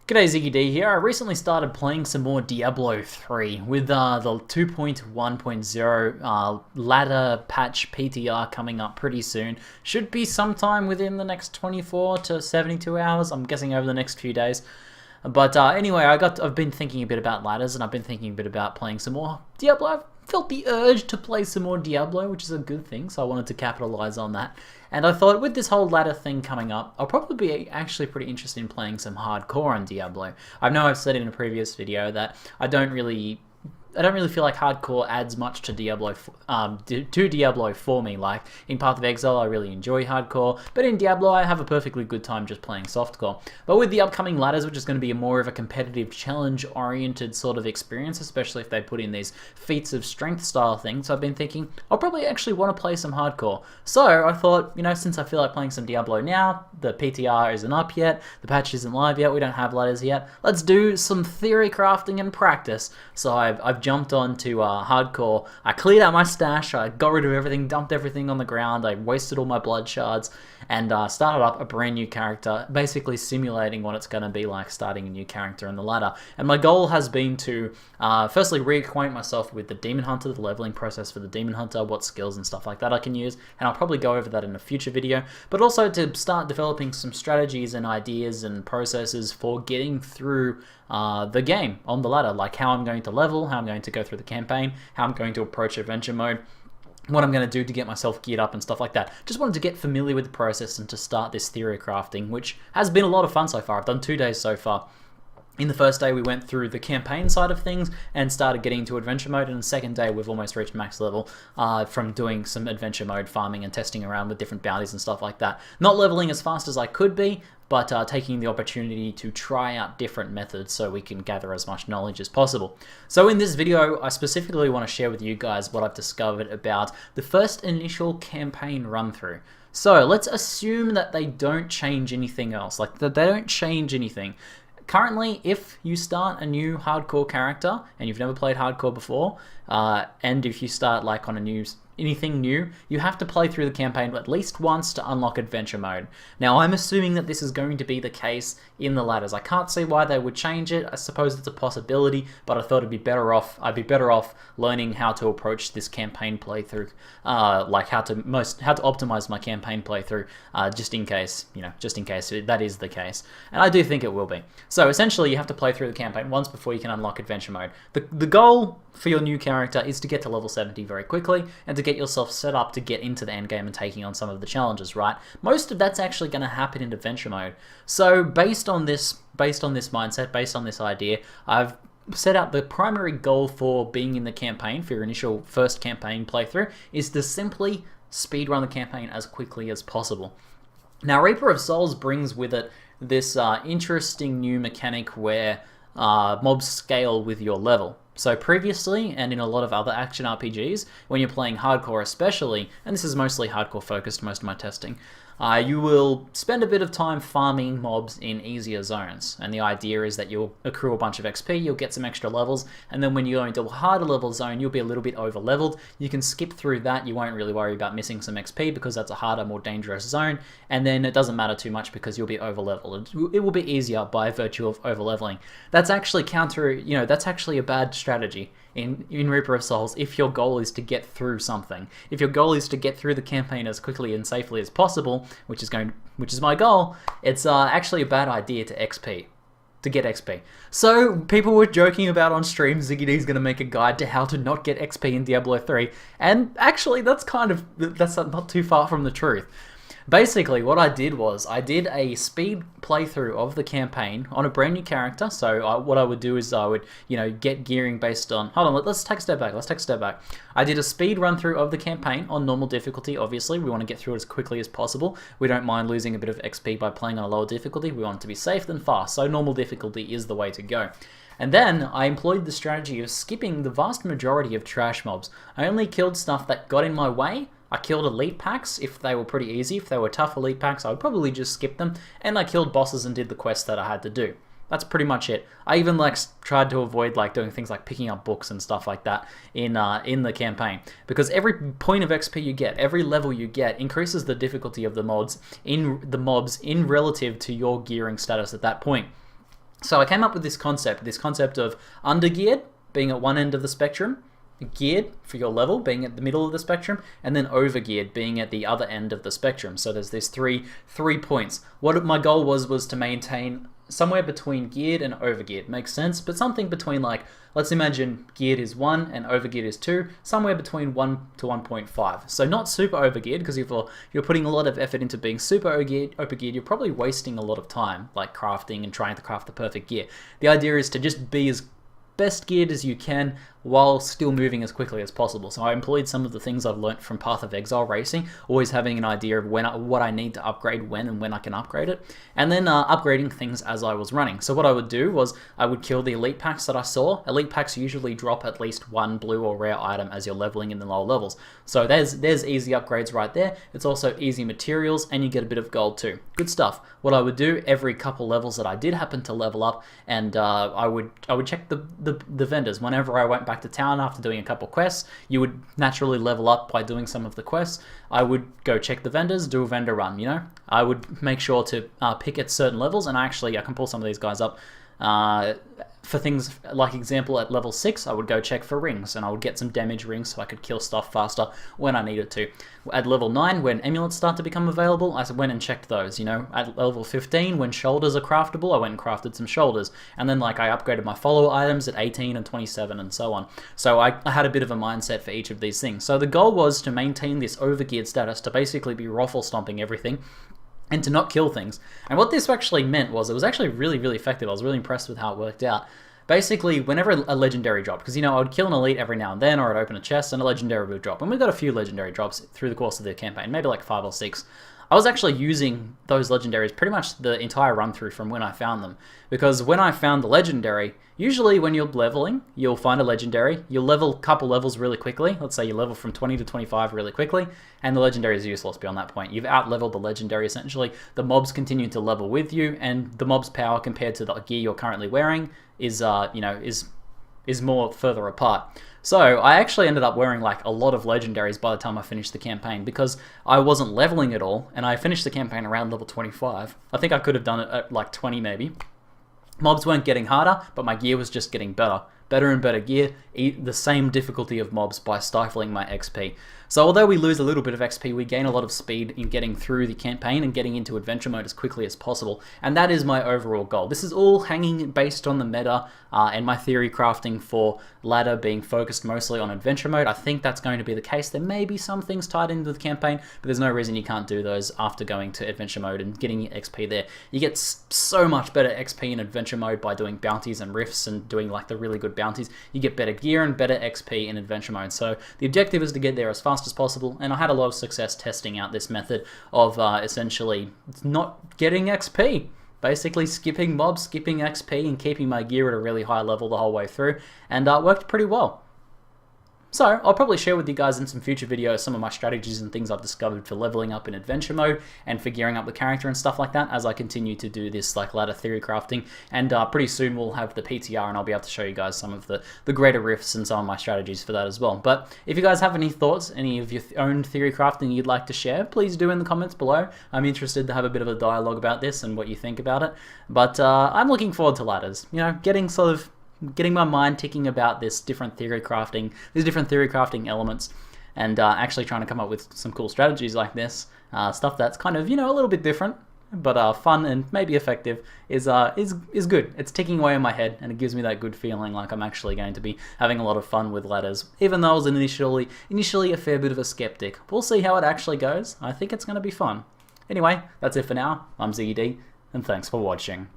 G'day, Ziggy D here. I recently started playing some more Diablo 3 with the 2.1.0 ladder patch PTR coming up pretty soon. Should be sometime within the next 24 to 72 hours, I'm guessing over the next few days. But anyway, I've been thinking a bit about ladders, and I've been thinking a bit about playing some more Diablo. I've felt the urge to play some more Diablo, which is a good thing, so I wanted to capitalize on that. And I thought with this whole ladder thing coming up, I'll probably be actually pretty interested in playing some hardcore on Diablo. I know I've said in a previous video that I don't really feel like hardcore adds much to Diablo for me. Like in Path of Exile, I really enjoy hardcore, but in Diablo, I have a perfectly good time just playing softcore. But with the upcoming ladders, which is going to be more of a competitive, challenge-oriented sort of experience, especially if they put in these feats of strength style things, I've been thinking I'll probably actually want to play some hardcore. So I thought, you know, since I feel like playing some Diablo now, the PTR isn't up yet, the patch isn't live yet, we don't have ladders yet. Let's do some theory crafting and practice. So I've jumped on to hardcore. I cleared out my stash, I got rid of everything, dumped everything on the ground, I wasted all my blood shards, and started up a brand new character, basically simulating what it's going to be like starting a new character in the ladder. And my goal has been to firstly reacquaint myself with the Demon Hunter, the leveling process for the Demon Hunter, what skills and stuff like that I can use, and I'll probably go over that in a future video, but also to start developing some strategies and ideas and processes for getting through the game on the ladder, like how I'm going to level, how I'm going to go through the campaign, how I'm going to approach adventure mode, what I'm going to do to get myself geared up and stuff like that. Just wanted to get familiar with the process and to start this theory crafting, which has been a lot of fun so far. I've done 2 days so far. In the first day, we went through the campaign side of things and started getting into adventure mode, and the second day, we've almost reached max level from doing some adventure mode farming and testing around with different bounties and stuff like that. Not leveling as fast as I could be, but taking the opportunity to try out different methods so we can gather as much knowledge as possible. So in this video, I specifically want to share with you guys what I've discovered about the first initial campaign run-through. So let's assume that they don't change anything else, like that they don't change anything. Currently, if you start a new hardcore character and you've never played hardcore before, and if you start like on anything new, you have to play through the campaign at least once to unlock adventure mode. Now, I'm assuming that this is going to be the case in the ladders. I can't see why they would change it. I suppose it's a possibility, but I thought I'd be better off learning how to approach this campaign playthrough, like how to optimize my campaign playthrough, just in case that is the case. And I do think it will be. So essentially, you have to play through the campaign once before you can unlock adventure mode. The goal for your new character is to get to level 70 very quickly and to get yourself set up to get into the end game and taking on some of the challenges, right? Most of that's actually going to happen in adventure mode. So based on this mindset, based on this idea, I've set out the primary goal for being in the campaign, for your initial first campaign playthrough, is to simply speedrun the campaign as quickly as possible. Now, Reaper of Souls brings with it this interesting new mechanic where mobs scale with your level. So previously, and in a lot of other action RPGs, when you're playing hardcore especially, and this is mostly hardcore focused, most of my testing, you will spend a bit of time farming mobs in easier zones. And the idea is that you'll accrue a bunch of XP, you'll get some extra levels, and then when you go into a harder level zone, you'll be a little bit over leveled. You can skip through that, you won't really worry about missing some XP because that's a harder, more dangerous zone, and then it doesn't matter too much because you'll be over leveled. It will be easier by virtue of over leveling. That's actually that's actually a bad strategy in Reaper of Souls if your goal is to get through something. If your goal is to get through the campaign as quickly and safely as possible, which is my goal, it's actually a bad idea to get XP. So people were joking about on stream, Ziggy D's going to make a guide to how to not get XP in Diablo 3, and actually that's not too far from the truth. Basically, what I did was I did a speed playthrough of the campaign on a brand new character. So what I would do is I would, get gearing based on... Hold on, let's take a step back. I did a speed run through of the campaign on normal difficulty, obviously. We want to get through it as quickly as possible. We don't mind losing a bit of XP by playing on a lower difficulty. We want it to be safe and fast, so normal difficulty is the way to go. And then I employed the strategy of skipping the vast majority of trash mobs. I only killed stuff that got in my way. I killed elite packs if they were pretty easy. If they were tough elite packs, I would probably just skip them. And I killed bosses and did the quests that I had to do. That's pretty much it. I even tried to avoid doing things like picking up books and stuff like that in the campaign, because every point of XP you get, every level you get, increases the difficulty of the mobs in relative to your gearing status at that point. So I came up with this concept of undergeared being at one end of the spectrum, geared for your level being at the middle of the spectrum, and then overgeared being at the other end of the spectrum. So there's these three points. What my goal was to maintain somewhere between geared and overgeared. Makes sense, but something between, like, let's imagine geared is 1 and overgeared is 2, somewhere between 1 to 1.5. So not super overgeared, because if you're putting a lot of effort into being super overgeared, you're probably wasting a lot of time, like crafting and trying to craft the perfect gear. The idea is to just be as best geared as you can while still moving as quickly as possible. So I employed some of the things I've learnt from Path of Exile racing, always having an idea of what I need to upgrade when and when I can upgrade it, and then upgrading things as I was running. So what I would do was I would kill the elite packs that I saw. Elite packs usually drop at least one blue or rare item as you're leveling in the lower levels. So there's easy upgrades right there. It's also easy materials, and you get a bit of gold too. Good stuff. What I would do every couple levels that I did happen to level up, and I would check the vendors. Whenever I went back to town after doing a couple quests, you would naturally level up by doing some of the quests. I would go check the vendors, do a vendor run, you know? I would make sure to pick at certain levels, and I can pull some of these guys up. For things like, example, at level 6, I would go check for rings, and I would get some damage rings so I could kill stuff faster when I needed to. At level 9, when amulets start to become available, I went and checked those, you know. At level 15, when shoulders are craftable, I went and crafted some shoulders. And then, like, I upgraded my follow items at 18 and 27 and so on. So I had a bit of a mindset for each of these things. So the goal was to maintain this overgeared status, to basically be raffle stomping everything, and to not kill things. And what this actually meant was, it was actually really, really effective. I was really impressed with how it worked out. Basically, whenever a legendary dropped, because, you know, I would kill an elite every now and then, or I'd open a chest and a legendary would drop. And we got a few legendary drops through the course of the campaign, maybe like 5 or 6. I was actually using those legendaries pretty much the entire run through from when I found them. Because when I found the legendary, usually when you're leveling, you'll find a legendary, you'll level a couple levels really quickly. Let's say you level from 20 to 25 really quickly, and the legendary is useless beyond that point. You've out-leveled the legendary essentially. The mobs continue to level with you, and the mob's power compared to the gear you're currently wearing is, is more further apart. So I actually ended up wearing like a lot of legendaries by the time I finished the campaign, because I wasn't leveling at all, and I finished the campaign around level 25. I think I could have done it at like 20 maybe. Mobs weren't getting harder, but my gear was just getting better. Better and better gear, the same difficulty of mobs by stifling my XP. So although we lose a little bit of XP, we gain a lot of speed in getting through the campaign and getting into adventure mode as quickly as possible. And that is my overall goal. This is all hanging based on the meta and my theory crafting for ladder being focused mostly on adventure mode. I think that's going to be the case. There may be some things tied into the campaign, but there's no reason you can't do those after going to adventure mode and getting your XP there. You get so much better XP in adventure mode by doing bounties and rifts and doing like the really good bounties. You get better gear and better XP in adventure mode. So the objective is to get there as fast as possible, and I had a lot of success testing out this method of essentially not getting XP. Basically skipping mobs, skipping XP, and keeping my gear at a really high level the whole way through, and it worked pretty well. So I'll probably share with you guys in some future videos some of my strategies and things I've discovered for leveling up in adventure mode and for gearing up the character and stuff like that as I continue to do this like ladder theory crafting. And pretty soon we'll have the PTR and I'll be able to show you guys some of the greater rifts and some of my strategies for that as well. But if you guys have any thoughts, any of your own theory crafting you'd like to share, please do in the comments below. I'm interested to have a bit of a dialogue about this and what you think about it. But I'm looking forward to ladders, you know, getting my mind ticking about these different theory crafting elements, and actually trying to come up with some cool strategies like this. Stuff that's kind of, you know, a little bit different, but fun and maybe effective is good. It's ticking away in my head, and it gives me that good feeling like I'm actually going to be having a lot of fun with ladders, even though I was initially a fair bit of a skeptic. We'll see how it actually goes. I think it's going to be fun. Anyway, that's it for now. I'm ZD, and thanks for watching.